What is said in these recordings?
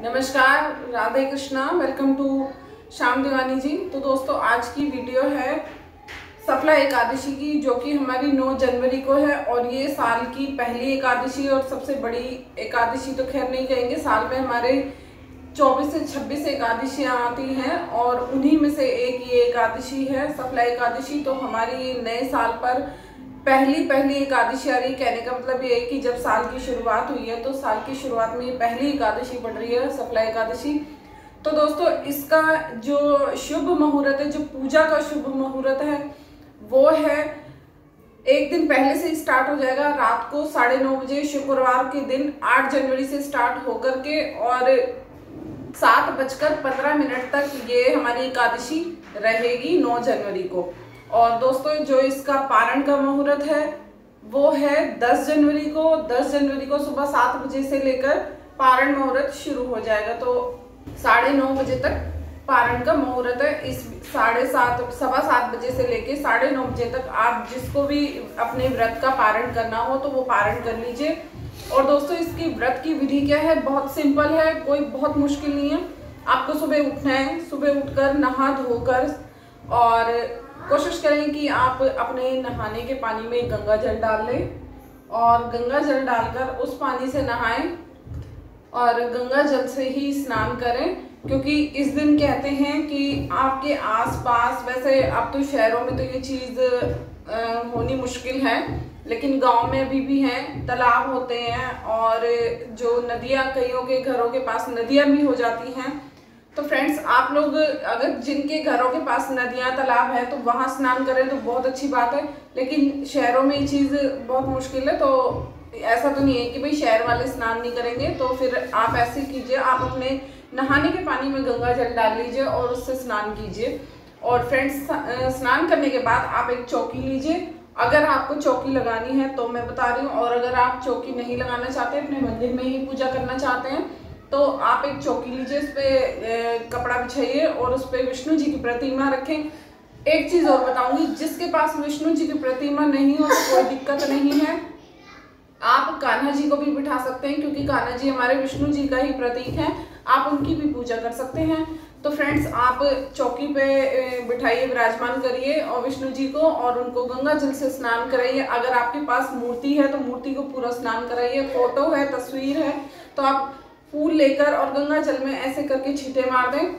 नमस्कार, Radhe Krishna. Welcome to Shyam देवानी जी। तो दोस्तों, आज की वीडियो है सफला एकादशी की, जो कि हमारी 9 जनवरी को है और ये साल की पहली एकादशी और सबसे बड़ी एकादशी तो खैर नहीं कहेंगे, साल में हमारे 24 से 26 एकादशियाँ आती हैं और उन्हीं में से एक ये एकादशी है सफला एकादशी। तो हमारी नए साल पर पहली एकादशी आ रही। कहने का मतलब ये है कि जब साल की शुरुआत हुई है तो साल की शुरुआत में ये पहली एकादशी पड़ रही है, सफला एकादशी। तो दोस्तों, इसका जो शुभ मुहूर्त है, जो पूजा का शुभ मुहूर्त है, वो है एक दिन पहले से स्टार्ट हो जाएगा। रात को 9:30 बजे शुक्रवार के दिन 8 जनवरी से स्टार्ट होकर के और 7:15 तक ये हमारी एकादशी रहेगी 9 जनवरी को। और दोस्तों, जो इसका पारण का मुहूर्त है वो है 10 जनवरी को। 10 जनवरी को सुबह 7 बजे से लेकर पारण मुहूर्त शुरू हो जाएगा। तो 9:30 बजे तक पारण का मुहूर्त है। इस 7:15 बजे से लेकर 9:30 बजे तक आप जिसको भी अपने व्रत का पारण करना हो तो वो पारण कर लीजिए। और दोस्तों, इसकी व्रत की विधि क्या है? बहुत सिंपल है, कोई बहुत मुश्किल नहीं है। आपको सुबह उठना है, सुबह उठकर नहा धोकर और कोशिश करें कि आप अपने नहाने के पानी में गंगा जल डाल लें और गंगा जल डालकर उस पानी से नहाएं और गंगा जल से ही स्नान करें। क्योंकि इस दिन कहते हैं कि आपके आसपास, वैसे अब तो शहरों में तो ये चीज़ होनी मुश्किल है, लेकिन गांव में अभी भी हैं, तालाब होते हैं और जो नदियाँ, कईयों के घरों के पास नदियाँ भी हो जाती हैं। तो फ्रेंड्स, आप लोग अगर जिनके घरों के पास नदियाँ तालाब है तो वहाँ स्नान करें तो बहुत अच्छी बात है, लेकिन शहरों में ये चीज़ बहुत मुश्किल है। तो ऐसा तो नहीं है कि भाई शहर वाले स्नान नहीं करेंगे, तो फिर आप ऐसे कीजिए, आप अपने नहाने के पानी में गंगा जल डाल लीजिए और उससे स्नान कीजिए। और फ्रेंड्स, स्नान करने के बाद आप एक चौकी लीजिए। अगर आपको चौकी लगानी है तो मैं बता रही हूँ, और अगर आप चौकी नहीं लगाना चाहते, अपने मंदिर में ही पूजा करना चाहते हैं, तो आप एक चौकी लीजिए, इस पे कपड़ा बिछाइए और उस पे विष्णु जी की प्रतिमा रखें। एक चीज़ और बताऊंगी, जिसके पास विष्णु जी की प्रतिमा नहीं हो तो कोई दिक्कत नहीं है, आप कान्हा जी को भी बिठा सकते हैं, क्योंकि कान्हा जी हमारे विष्णु जी का ही प्रतीक है। आप उनकी भी पूजा कर सकते हैं। तो फ्रेंड्स, आप चौकी पे बिठाइए, विराजमान करिए और विष्णु जी को, और उनको गंगा जल से स्नान कराइए। अगर आपके पास मूर्ति है तो मूर्ति को पूरा स्नान कराइए। फोटो है, तस्वीर है, तो आप फूल लेकर और गंगा जल में ऐसे करके छींटे मार दें।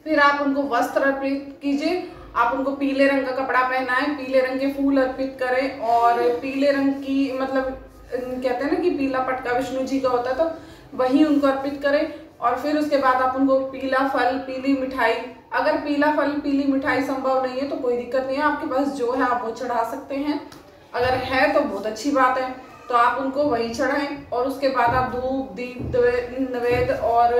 फिर आप उनको वस्त्र अर्पित कीजिए। आप उनको पीले रंग का कपड़ा पहनाएं, पीले रंग के फूल अर्पित करें और पीले रंग की, मतलब कहते हैं ना कि पीला पटका विष्णु जी का होता है, तो वही उनको अर्पित करें। और फिर उसके बाद आप उनको पीला फल, पीली मिठाई, अगर पीला फल, पीली मिठाई संभव नहीं है तो कोई दिक्कत नहीं है, आपके पास जो है आप वो चढ़ा सकते हैं। अगर है तो बहुत अच्छी बात है, तो आप उनको वही चढ़ाएं। और उसके बाद आप धूप, दीप, नैवेद्य और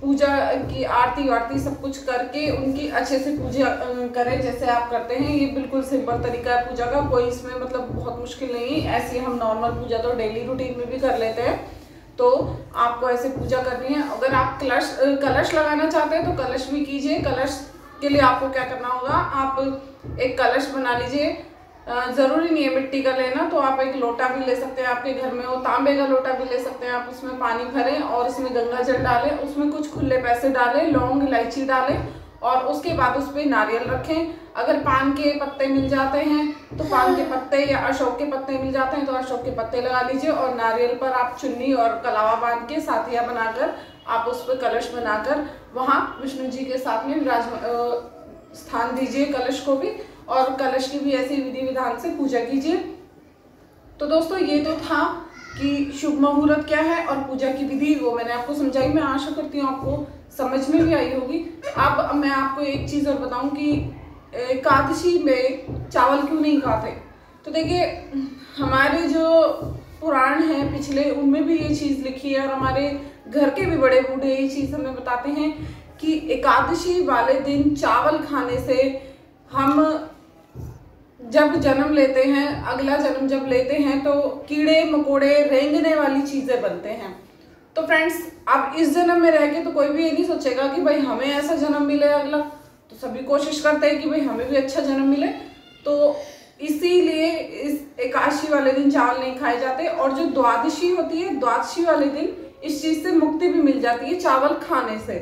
पूजा की आरती वारती सब कुछ करके उनकी अच्छे से पूजा करें, जैसे आप करते हैं। ये बिल्कुल सिंपल तरीका है पूजा का, कोई इसमें मतलब बहुत मुश्किल नहीं है। ऐसी हम नॉर्मल पूजा तो डेली रूटीन में भी कर लेते हैं, तो आपको ऐसे पूजा करनी है। अगर आप कलश लगाना चाहते हैं तो कलश भी कीजिए। कलश के लिए आपको क्या करना होगा, आप एक कलश बना लीजिए। ज़रूरी नहीं है मिट्टी का लेना, तो आप एक लोटा भी ले सकते हैं, आपके घर में हो तांबे का लोटा भी ले सकते हैं। आप उसमें पानी भरें और उसमें गंगा जल डालें, उसमें कुछ खुले पैसे डालें, लौंग इलायची डालें और उसके बाद उस पर नारियल रखें। अगर पान के पत्ते मिल जाते हैं तो पान के पत्ते, या अशोक के पत्ते मिल जाते हैं तो अशोक के पत्ते लगा लीजिए। और नारियल पर आप चुन्नी और कलावा बांध के साथिया बनाकर आप उस पर कलश बनाकर वहाँ विष्णु जी के साथ में स्थान दीजिए कलश को भी, और कलश की भी ऐसी विधि विधान से पूजा कीजिए। तो दोस्तों, ये तो था कि शुभ मुहूर्त क्या है और पूजा की विधि, वो मैंने आपको समझाई। मैं आशा करती हूँ आपको समझ में भी आई होगी। अब मैं आपको एक चीज़ और बताऊं कि एकादशी में चावल क्यों नहीं खाते। तो देखिए, हमारे जो पुराण हैं पिछले, उनमें भी ये चीज़ लिखी है और हमारे घर के भी बड़े बूढ़े ये चीज़ हमें बताते हैं कि एकादशी वाले दिन चावल खाने से हम जब जन्म लेते हैं, अगला जन्म जब लेते हैं, तो कीड़े मकोड़े, रेंगने वाली चीज़ें बनते हैं। तो फ्रेंड्स, अब इस जन्म में रह के तो कोई भी ये नहीं सोचेगा कि भाई हमें ऐसा जन्म मिले अगला, तो सभी कोशिश करते हैं कि भाई हमें भी अच्छा जन्म मिले। तो इसीलिए इस एकादशी वाले दिन चावल नहीं खाए जाते। और जो द्वादशी होती है, द्वादशी वाले दिन इस चीज से मुक्ति भी मिल जाती है चावल खाने से।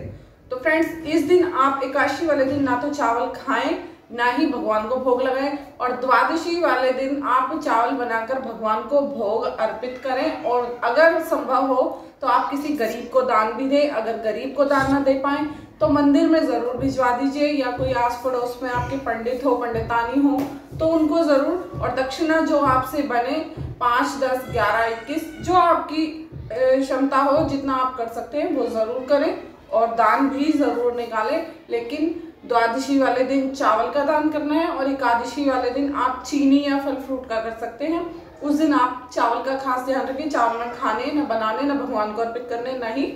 तो फ्रेंड्स, इस दिन आप एकादशी वाले दिन ना तो चावल खाएं, ना ही भगवान को भोग लगाएं, और द्वादशी वाले दिन आप चावल बनाकर भगवान को भोग अर्पित करें। और अगर संभव हो तो आप किसी गरीब को दान भी दें। अगर गरीब को दान ना दे पाए तो मंदिर में जरूर भिजवा दीजिए, या कोई आस पड़ोस में आपके पंडित हो, पंडितानी हो तो उनको जरूर। और दक्षिणा जो आपसे बने 5, 10, 11, 21 जो आपकी क्षमता हो, जितना आप कर सकते हैं वो जरूर करें, और दान भी जरूर निकालें। लेकिन द्वादशी वाले दिन चावल का दान करना है, और एकादशी वाले दिन आप चीनी या फल फ्रूट का कर सकते हैं। उस दिन आप चावल का खास ध्यान रखें, चावल न खाने, न बनाने, न भगवान को अर्पित करने, न ही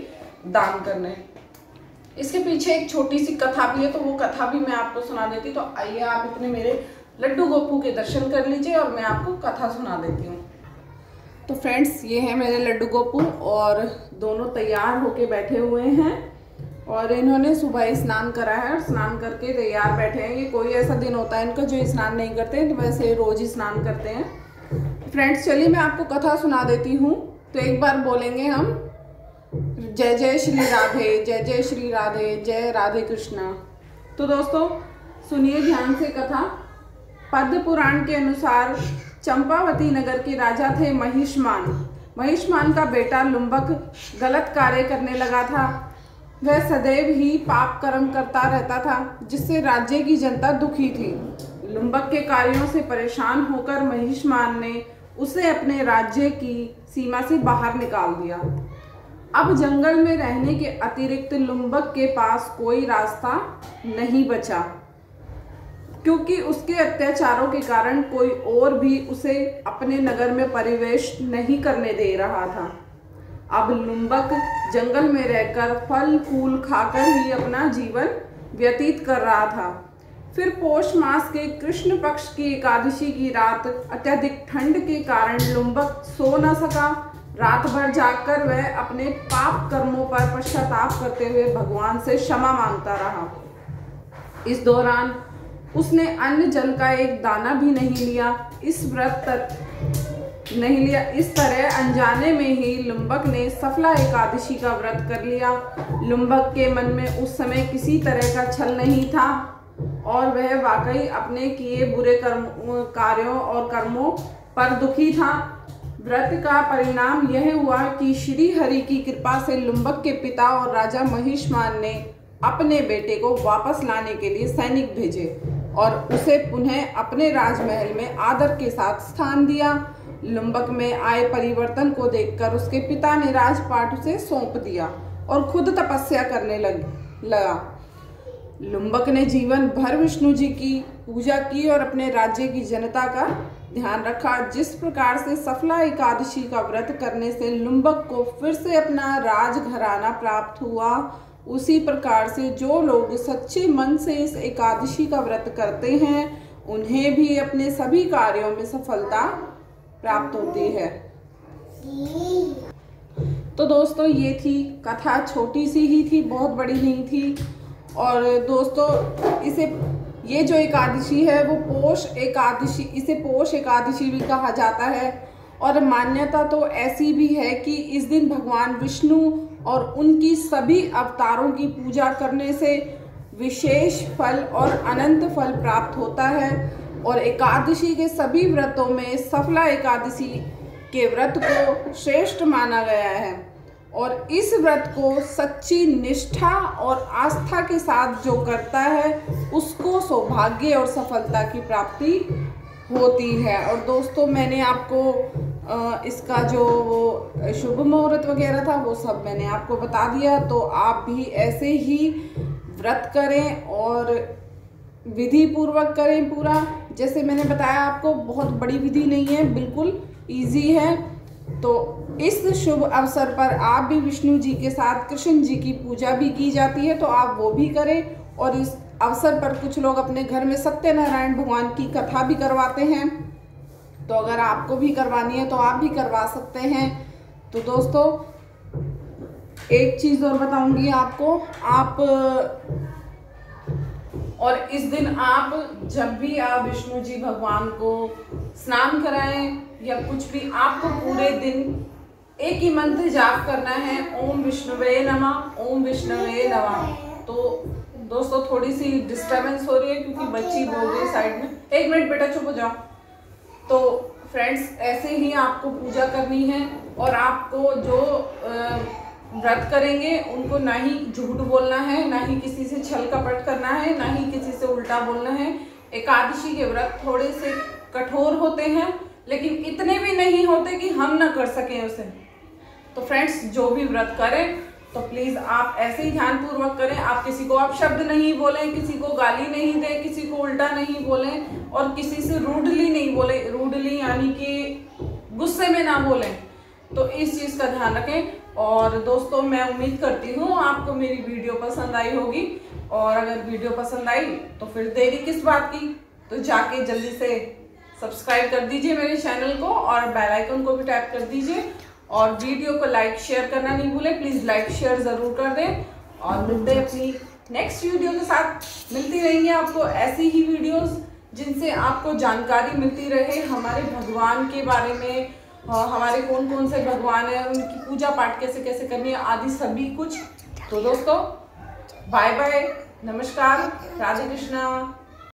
दान करने। इसके पीछे एक छोटी सी कथा भी है, तो वो कथा भी मैं आपको सुना देती। तो आइए आप इतने मेरे लड्डू गोपू के दर्शन कर लीजिए और मैं आपको कथा सुना देती हूँ। तो फ्रेंड्स, ये है मेरे लड्डू गोपू, और दोनों तैयार होके बैठे हुए हैं, और इन्होंने सुबह स्नान करा है और स्नान करके तैयार बैठे हैं। ये कोई ऐसा दिन होता है इनका जो स्नान नहीं करते, तो वैसे रोज ही स्नान करते हैं। फ्रेंड्स, चलिए मैं आपको कथा सुना देती हूँ। तो एक बार बोलेंगे हम, जय जय श्री राधे, जय जय श्री राधे, जय राधे कृष्णा। तो दोस्तों सुनिए ध्यान से कथा। पद्म पुराण के अनुसार चंपावती नगर के राजा थे महिष्मान। महिष्मान का बेटा लुम्बक गलत कार्य करने लगा था। वह सदैव ही पाप कर्म करता रहता था, जिससे राज्य की जनता दुखी थी। लुम्बक के कार्यों से परेशान होकर महिष्मान ने उसे अपने राज्य की सीमा से बाहर निकाल दिया। अब जंगल में रहने के अतिरिक्त लुम्बक के पास कोई रास्ता नहीं बचा, क्योंकि उसके अत्याचारों के कारण कोई और भी उसे अपने नगर में प्रवेश नहीं करने दे रहा था। अब लुम्बक जंगल में रहकर फल फूल खाकर ही अपना जीवन व्यतीत कर रहा था। फिर पौष मास के कृष्ण पक्ष की एकादशी की रात अत्यधिक ठंड के कारण लुम्बक सो न सका। रात भर जागकर वह अपने पाप कर्मों पर पश्चाताप करते हुए भगवान से क्षमा मांगता रहा। इस दौरान उसने अन्न जल का एक दाना भी नहीं लिया। इस तरह अनजाने में ही लुम्बक ने सफला एकादशी का व्रत कर लिया। लुम्बक के मन में उस समय किसी तरह का छल नहीं था, और वह वाकई अपने किए बुरे कार्यों और कर्मों पर दुखी था। व्रत का परिणाम यह हुआ कि श्री हरि की कृपा से लुम्बक के पिता और राजा महिष्मान ने अपने बेटे को वापस लाने के लिए सैनिक भेजे और उसे पुनः अपने राजमहल में आदर के साथ स्थान दिया। लुम्बक में आए परिवर्तन को देखकर उसके पिता ने राजपाट उसे सौंप दिया और खुद तपस्या करने लगा। लुम्बक ने जीवन भर विष्णु जी की पूजा की और अपने राज्य की जनता का ध्यान रखा। जिस प्रकार से सफला एकादशी का व्रत करने से लुम्बक को फिर से अपना राजघराना प्राप्त हुआ, उसी प्रकार से जो लोग सच्चे मन से इस एकादशी का व्रत करते हैं उन्हें भी अपने सभी कार्यों में सफलता प्राप्त होती है। तो दोस्तों ये थी कथा, छोटी सी ही थी, बहुत बड़ी नहीं थी। और दोस्तों ये जो एकादशी है वो पोष एकादशी, इसे पोष एकादशी भी कहा जाता है। और मान्यता तो ऐसी भी है कि इस दिन भगवान विष्णु और उनकी सभी अवतारों की पूजा करने से विशेष फल और अनंत फल प्राप्त होता है। और एकादशी के सभी व्रतों में सफला एकादशी के व्रत को श्रेष्ठ माना गया है, और इस व्रत को सच्ची निष्ठा और आस्था के साथ जो करता है उसको सौभाग्य और सफलता की प्राप्ति होती है। और दोस्तों मैंने आपको इसका जो शुभ मुहूर्त वगैरह था वो सब मैंने आपको बता दिया। तो आप भी ऐसे ही व्रत करें और विधि पूर्वक करें पूरा। जैसे मैंने बताया आपको, बहुत बड़ी विधि नहीं है, बिल्कुल ईजी है। तो इस शुभ अवसर पर आप भी विष्णु जी के साथ कृष्ण जी की पूजा भी की जाती है, तो आप वो भी करें। और इस अवसर पर कुछ लोग अपने घर में सत्यनारायण भगवान की कथा भी करवाते हैं, तो अगर आपको भी करवानी है तो आप भी करवा सकते हैं। तो दोस्तों एक चीज़ और बताऊंगी आपको, और इस दिन आप जब भी आप विष्णु जी भगवान को स्नान कराएं या कुछ भी, आपको पूरे दिन एक ही मंत्र जाप करना है, ओम विष्णुवे नमः, ओम विष्णुवे नमः। तो दोस्तों थोड़ी सी डिस्टरबेंस हो रही है क्योंकि बच्ची बोल रही है साइड में। एक मिनट बेटा चुप हो जाओ। तो फ्रेंड्स ऐसे ही आपको पूजा करनी है और आपको जो व्रत करेंगे उनको ना ही झूठ बोलना है, ना ही किसी से छल कपट करना है, ना ही किसी से उल्टा बोलना है। एकादशी के व्रत थोड़े से कठोर होते हैं लेकिन इतने भी नहीं होते कि हम ना कर सकें उसे। तो फ्रेंड्स जो भी व्रत करें तो प्लीज आप ऐसे ही ध्यान पूर्वक करें। आप किसी को अपशब्द नहीं बोलें, किसी को गाली नहीं दें, किसी को उल्टा नहीं बोलें और किसी से रूडली नहीं बोले। रूडली यानी कि गुस्से में ना बोलें। तो इस चीज का ध्यान रखें। और दोस्तों मैं उम्मीद करती हूँ आपको मेरी वीडियो पसंद आई होगी और अगर वीडियो पसंद आई तो फिर देरी किस बात की, तो जाके जल्दी से सब्सक्राइब कर दीजिए मेरे चैनल को और बेल आइकन को भी टैप कर दीजिए और वीडियो को लाइक शेयर करना नहीं भूलें। प्लीज लाइक शेयर जरूर कर दें और मिलते हैं अपनी नेक्स्ट वीडियो के साथ। मिलती रहेंगी आपको ऐसी ही वीडियोस जिनसे आपको जानकारी मिलती रहे हमारे भगवान के बारे में, हमारे कौन कौन से भगवान हैं, उनकी पूजा पाठ कैसे कैसे करनी है आदि सभी कुछ। तो दोस्तों बाय बाय, नमस्कार, राधे कृष्णा।